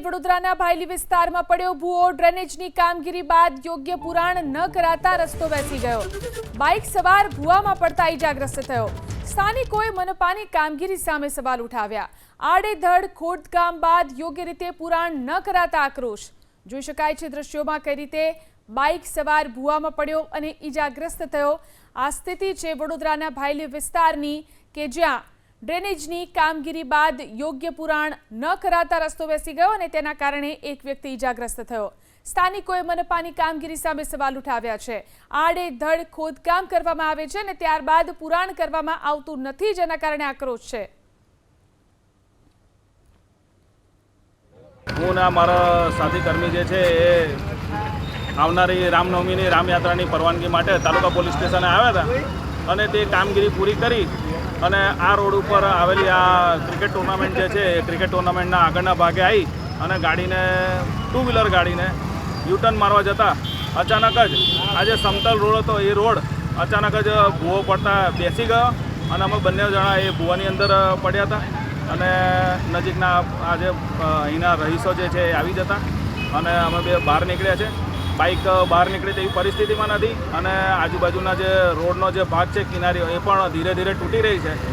વડોદરાના ભાયલી વિસ્તારમાં પડ્યો ભૂવો। ડ્રેનેજની કામગીરી બાદ યોગ્ય પુરાણ ન કરાતા રસ્તો બેસી ગયો। બાઇક સવાર ભૂવામાં પડતા ઈજાગ્રસ્ત થયો। સ્થાનિકોએ મનપાની કામગીરી સામે સવાલ ઉઠાવ્યા। આડેધડ ખોદકામ બાદ યોગ્ય રીતે પુરાણ ન કરાતા આક્રોશ। જોઈ શકાય છે દ્રશ્યોમાં કઈ રીતે બાઇક સવાર ભૂવામાં પડ્યો અને ઈજાગ્રસ્ત થયો। આ સ્થિતિ છે વડોદરાના ભાયલી વિસ્તારની કે જ્યાં ડ્રેનેજની કામગીરી બાદ યોગ્ય પુરાણ ન કરાતા રસ્તો બેસી ગયો અને તેના કારણે એક વ્યક્તિ ઈજાગ્રસ્ત થયો। સ્થાનિકોએ મનપાની કામગીરી સામે સવાલ ઉઠાવ્યા છે। આડેધડ ખોદકામ કરવામાં આવે છે અને ત્યારબાદ પુરાણ કરવામાં આવતું નથી, જેના કારણે આક્રોશ છે। હું અને મારા સાથી કર્મી જે છે એ આવનારી રામનવમીની રામયાત્રાની પરવાનગી માટે તાલુકા પોલીસ સ્ટેશને આવ્યા હતા અને તે કામગીરી પૂરી કરી અને આ રોડ ઉપર આવેલી આ ક્રિકેટ ટુર્નામેન્ટ જે છે એ ક્રિકેટ ટુર્નામેન્ટના આગળના ભાગે આવી અને ગાડીને ટુ વ્હીલર ગાડીને યુટર્ન મારવા જતાં અચાનક જ આ જે સમતલ રોડ હતો એ રોડ અચાનક જ ભૂવો પડતા બેસી ગયો અને અમે બંને જણા એ ભૂવાની અંદર પડ્યા હતા અને નજીકના આજે અહીંના રહીશો જે છે એ આવી જતા અને અમે બે બહાર નીકળ્યા છે। બાઇક બહાર નીકળે તેવી પરિસ્થિતિમાં નથી અને આજુબાજુના જે રોડનો જે ભાગ છે કિનારીઓ એ પણ ધીરે ધીરે તૂટી રહી છે।